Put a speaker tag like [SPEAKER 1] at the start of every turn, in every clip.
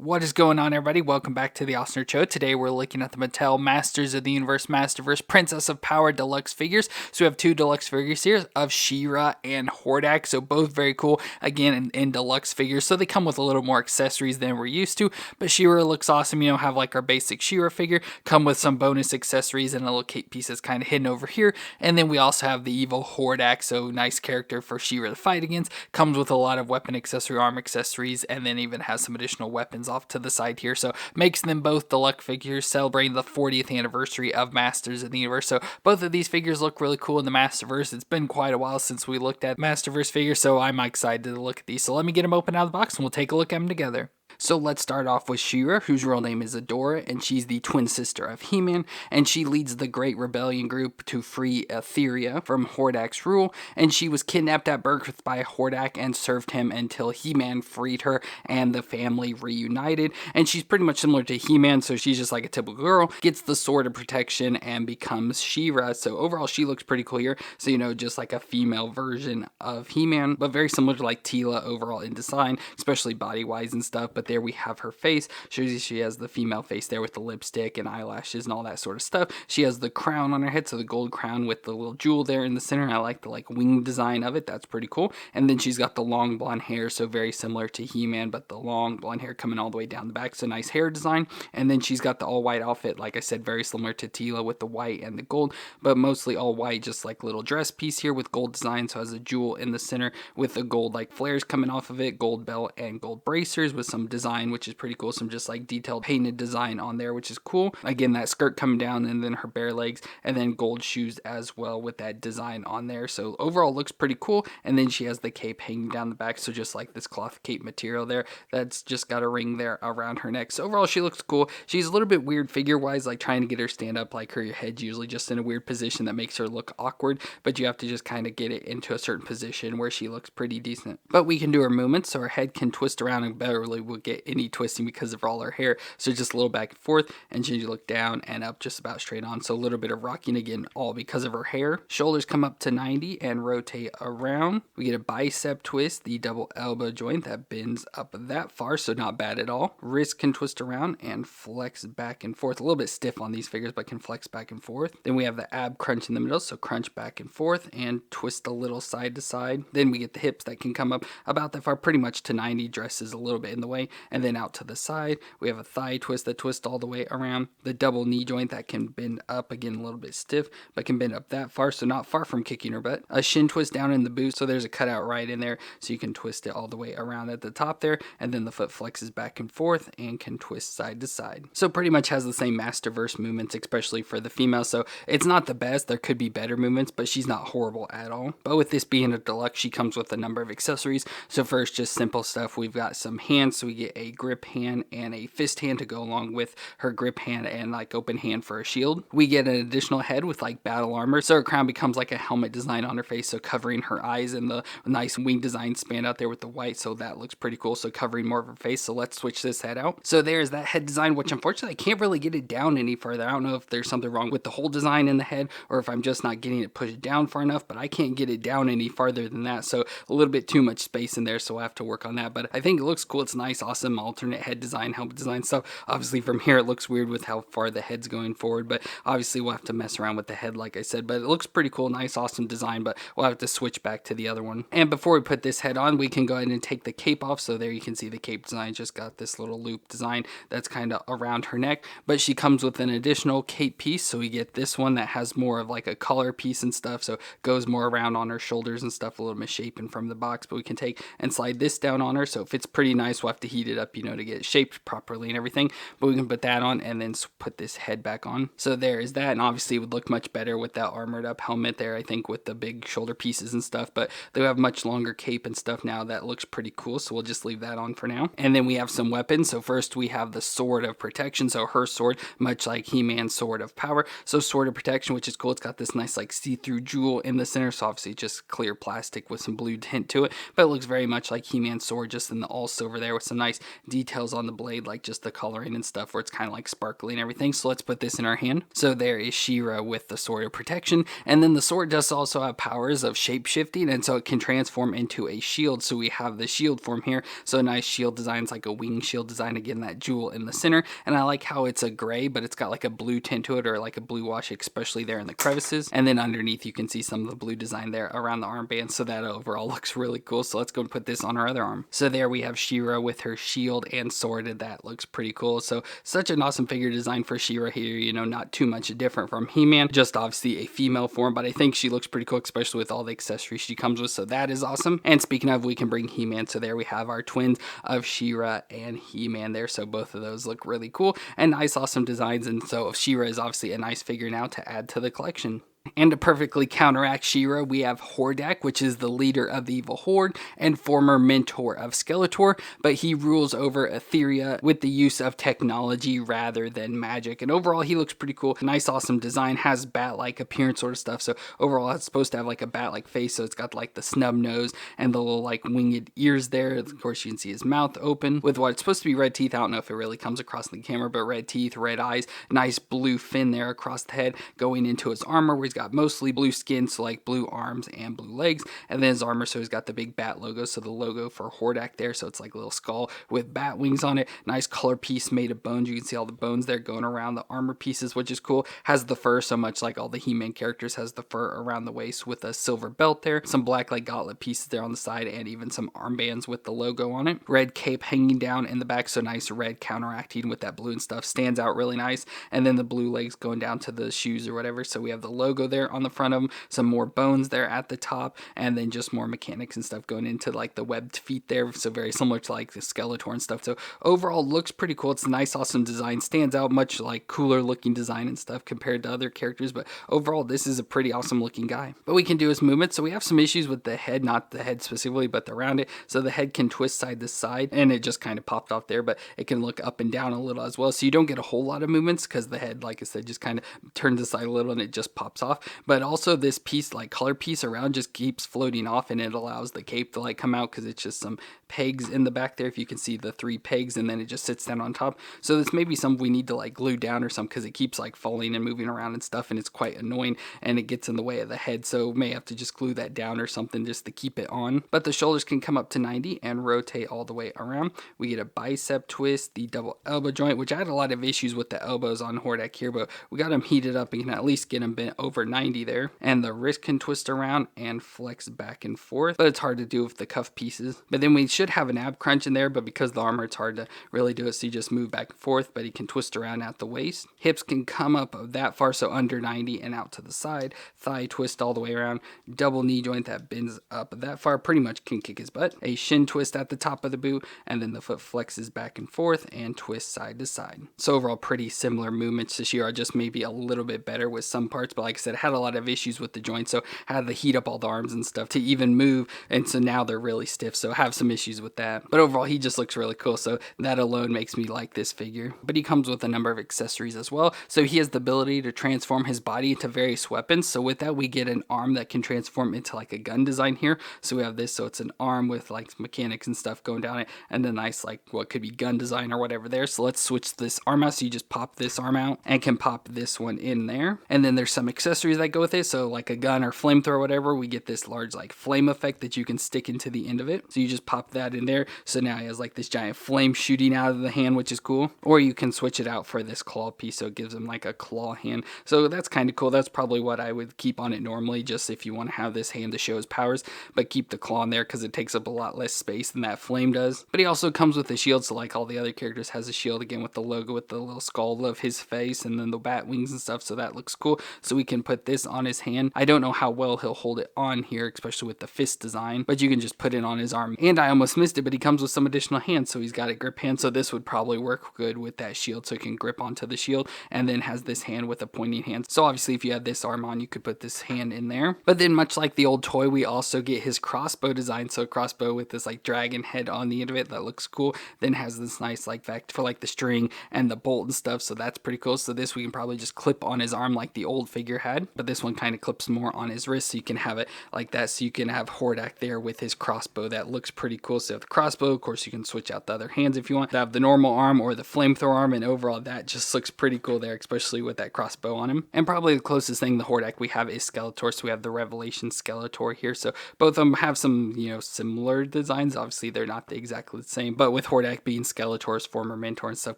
[SPEAKER 1] What is going on, everybody? Welcome back to the Osner Show. Today we're looking at the Mattel Masters of the Universe Masterverse Princess of Power Deluxe figures. So we have two deluxe figures here of She-Ra and Hordak. So both very cool, again, in deluxe figures. So they come with a little more accessories than we're used to. But She-Ra looks awesome. You know, have like our basic She-Ra figure, come with some bonus accessories and a little cape piece that's kind of hidden over here. And then we also have the evil Hordak. So nice character for She-Ra to fight against. Comes with a lot of weapon accessory, arm accessories, and then even has some additional weapons off to the side here, so makes them both deluxe figures celebrating the 40th anniversary of Masters of the Universe. So both of these figures look really cool in the Masterverse. It's been quite a while since we looked at Masterverse figures, so I'm excited to look at these. So let me get them open out of the box and we'll take a look at them together. So let's start off with She-Ra, whose real name is Adora, and she's the twin sister of He-Man, and she leads the Great Rebellion group to free Etheria from Hordak's rule, and she was kidnapped at birth by Hordak and served him until He-Man freed her and the family reunited. And she's pretty much similar to He-Man, so she's just like a typical girl, gets the sword of protection and becomes She-Ra. So overall she looks pretty cool here, so you know, just like a female version of He-Man, but very similar to like Teela overall in design, especially body wise and stuff. But there we have her face. Shows you she has the female face there with the lipstick and eyelashes and all that sort of stuff. She has the crown on her head, so the gold crown with the little jewel there in the center. I like the wing design of it. That's pretty cool. And then she's got the long blonde hair, so very similar to He-Man, but the long blonde hair coming all the way down the back. So nice hair design. And then she's got the all white outfit, like I said, very similar to Teela with the white and the gold, but mostly all white, just like little dress piece here with gold design. So has a jewel in the center with the gold like flares coming off of it, gold belt and gold bracers with some design, which is pretty cool. Some just like detailed painted design on there, which is cool. Again, that skirt coming down and then her bare legs, and then gold shoes as well with that design on there. So overall looks pretty cool. And then she has the cape hanging down the back, so just like this cloth cape material there that's just got a ring there around her neck. So overall she looks cool. She's a little bit weird figure wise, like trying to get her stand up, like her head's usually just in a weird position that makes her look awkward, but you have to just kind of get it into a certain position where she looks pretty decent. But we can do her movements, so her head can twist around and barely will get any twisting because of all her hair. So just a little back and forth, and she look down and up just about straight on. So a little bit of rocking again, all because of her hair. Shoulders come up to 90 and rotate around. We get a bicep twist, the double elbow joint that bends up that far, so not bad at all. Wrist can twist around and flex back and forth. A little bit stiff on these figures, but can flex back and forth. Then we have the ab crunch in the middle, so crunch back and forth and twist a little side to side. Then we get the hips that can come up about that far, pretty much to 90, dresses a little bit in the way, and then out to the side. We have a thigh twist that twists all the way around. The double knee joint that can bend up, again a little bit stiff, but can bend up that far, so not far from kicking her butt. A shin twist down in the boot, so there's a cutout right in there, so you can twist it all the way around at the top there, and then the foot flexes back and forth and can twist side to side. So pretty much has the same Masterverse movements, especially for the female, so it's not the best. There could be better movements, but she's not horrible at all. But with this being a deluxe, she comes with a number of accessories. So first, just simple stuff. We've got some hands, so we get a grip hand and a fist hand to go along with her grip hand and like open hand for a shield. We get an additional head with like battle armor, so her crown becomes like a helmet design on her face, so covering her eyes, and the nice wing design span out there with the white, so that looks pretty cool, so covering more of her face. So let's switch this head out. So there's that head design, which unfortunately I can't really get it down any further. I don't know if there's something wrong with the whole design in the head or if I'm just not getting it pushed down far enough, but I can't get it down any farther than that, so a little bit too much space in there, so I have to work on that. But I think it looks cool. It's nice, awesome alternate head design, helmet design stuff. Obviously from here it looks weird with how far the head's going forward, but obviously we'll have to mess around with the head like I said. But it looks pretty cool, nice, awesome design, but we'll have to switch back to the other one. And before we put this head on, we can go ahead and take the cape off. So there you can see the cape design just got this little loop design that's kind of around her neck, but she comes with an additional cape piece, so we get this one that has more of like a collar piece and stuff, so goes more around on her shoulders and stuff, a little misshapen from the box. But we can take and slide this down on her, so it fits pretty nice. We'll have to heat it up, you know, to get it shaped properly and everything, but we can put that on and then put this head back on. So there is that, and obviously it would look much better with that armored up helmet there, I think, with the big shoulder pieces and stuff, but they have much longer cape and stuff now. That looks pretty cool, so we'll just leave that on for now. And then we have some weapons. So first we have the sword of protection, so her sword, much like He-Man's sword of power, so sword of protection, which is cool. It's got this nice like see-through jewel in the center, so obviously just clear plastic with some blue tint to it, but it looks very much like He-Man's sword, just in the all silver there with some nice nice details on the blade, like just the coloring and stuff where it's kind of like sparkly and everything. So let's put this in our hand. So there is She-Ra with the sword of protection, and then the sword does also have powers of shape shifting, and so it can transform into a shield. So we have the shield form here, so a nice shield design. It's like a wing shield design, again that jewel in the center, and I like how it's a gray but it's got like a blue tint to it, or like a blue wash, especially there in the crevices. And then underneath you can see some of the blue design there around the armband, so that overall looks really cool. So let's go and put this on our other arm. So there we have She-Ra with her shield and sword, and that looks pretty cool. So such an awesome figure design for She-Ra here, you know, not too much different from He-Man, just obviously a female form, but I think she looks pretty cool, especially with all the accessories she comes with, so that is awesome. And speaking of, we can bring He-Man, so there we have our twins of She-Ra and He-Man there, so both of those look really cool and nice, awesome designs. And so She-Ra is obviously a nice figure now to add to the collection. And to perfectly counteract She-Ra, we have Hordak, which is the leader of the evil horde and former mentor of Skeletor, but he rules over Etheria with the use of technology rather than magic. And overall, he looks pretty cool. Nice, awesome design, has bat-like appearance sort of stuff. So overall, it's supposed to have like a bat-like face, so it's got like the snub nose and the little like winged ears there. Of course, you can see his mouth open with what's supposed to be red teeth. I don't know if it really comes across in the camera, but red teeth, red eyes, nice blue fin there across the head going into his armor, where he's got mostly blue skin, so like blue arms and blue legs, and then his armor, so he's got the big bat logo, so the logo for Hordak there, so it's like a little skull with bat wings on it. Nice color piece made of bones. You can see all the bones there going around the armor pieces, which is cool. Has the fur, so much like all the He-Man characters, has the fur around the waist with a silver belt there, some black like gauntlet pieces there on the side, and even some armbands with the logo on it. Red cape hanging down in the back, so nice red counteracting with that blue and stuff, stands out really nice. And then the blue legs going down to the shoes or whatever, so we have the logo there on the front of them, some more bones there at the top, and then just more mechanics and stuff going into like the webbed feet there, so very similar to like the Skeletor and stuff. So overall looks pretty cool. It's a nice, awesome design, stands out, much like cooler looking design and stuff compared to other characters, but overall this is a pretty awesome looking guy. But we can do his movement, so we have some issues with the head, not the head specifically, but around it. So the head can twist side to side, and it just kind of popped off there, but it can look up and down a little as well, so you don't get a whole lot of movements because the head, like I said, just kind of turns aside a little and it just pops off. But also this piece, like color piece around, just keeps floating off, and it allows the cape to like come out because it's just some pegs in the back there, if you can see the 3 pegs, and then it just sits down on top. So this may be something we need to like glue down or something, because it keeps like falling and moving around and stuff, and it's quite annoying and it gets in the way of the head, so may have to just glue that down or something just to keep it on. But the shoulders can come up to 90 and rotate all the way around. We get a bicep twist, the double elbow joint, which I had a lot of issues with the elbows on Hordak here, but we got them heated up and can at least get them bent over 90 there. And the wrist can twist around and flex back and forth, but it's hard to do with the cuff pieces. But then we should have an ab crunch in there, but because of the armor, it's hard to really do it, so you just move back and forth, but he can twist around at the waist. Hips can come up that far, so under 90 and out to the side. Thigh twist all the way around. Double knee joint that bends up that far, pretty much can kick his butt. A shin twist at the top of the boot, and then the foot flexes back and forth and twists side to side. So overall pretty similar movements to She-Ra, just maybe a little bit better with some parts, but like I said, I had a lot of issues with the joints, so I had to heat up all the arms and stuff to even move, and so now they're really stiff, so I have some issues with that. But overall he just looks really cool, so that alone makes me like this figure. But he comes with a number of accessories as well, so he has the ability to transform his body into various weapons. So with that we get an arm that can transform into like a gun design here. So we have this, so it's an arm with like mechanics and stuff going down it, and then nice like what could be gun design or whatever there. So let's switch this arm out, so you just pop this arm out and can pop this one in there. And then there's some accessories that go with it, so like a gun or flamethrower or whatever, we get this large like flame effect that you can stick into the end of it, so you just pop that in there, so now he has like this giant flame shooting out of the hand, which is cool. Or you can switch it out for this claw piece, so it gives him like a claw hand, so that's kind of cool. That's probably what I would keep on it normally, just if you want to have this hand to show his powers, but keep the claw in there because it takes up a lot less space than that flame does. But he also comes with a shield, so like all the other characters, has a shield again with the logo with the little skull of his face and then the bat wings and stuff, so that looks cool. So we can put this on his hand. I don't know how well he'll hold it on here, especially with the fist design, but you can just put it on his arm. And I almost missed it, but he comes with some additional hands, so he's got a grip hand, so this would probably work good with that shield, so it can grip onto the shield, and then has this hand with a pointing hand. So obviously if you had this arm on, you could put this hand in there. But then much like the old toy, we also get his crossbow design, so a crossbow with this like dragon head on the end of it that looks cool, then has this nice like fact for like the string and the bolt and stuff, so that's pretty cool. So this we can probably just clip on his arm like the old figure had. had, but this one kind of clips more on his wrist, so you can have it like that. So you can have Hordak there with his crossbow. That looks pretty cool. So the crossbow, of course, you can switch out the other hands if you want to have the normal arm or the flamethrower arm, and overall that just looks pretty cool there, especially with that crossbow on him. And probably the closest thing to Hordak we have is Skeletor. So we have the Revelation Skeletor here. So both of them have some, similar designs. Obviously they're not exactly the same, but with Hordak being Skeletor's former mentor and stuff,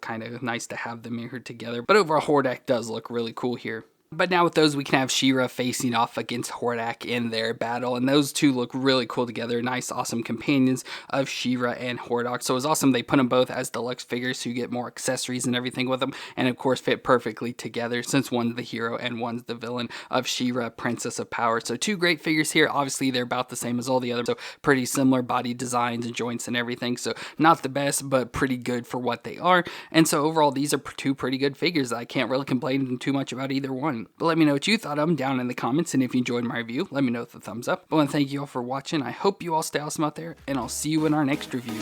[SPEAKER 1] kind of nice to have them here together. But overall, Hordak does look really cool here. But now with those, we can have She-Ra facing off against Hordak in their battle, and those two look really cool together. Nice, awesome companions of She-Ra and Hordak. So it was awesome they put them both as deluxe figures, so you get more accessories and everything with them, and of course fit perfectly together since one's the hero and one's the villain of She-Ra, Princess of Power. So two great figures here. Obviously they're about the same as all the others, so pretty similar body designs and joints and everything. So not the best, but pretty good for what they are. And so overall, these are two pretty good figures. I can't really complain too much about either one. But let me know what you thought of them down in the comments, and if you enjoyed my review, let me know with a thumbs up. But I want to thank you all for watching. I hope you all stay awesome out there, and I'll see you in our next review.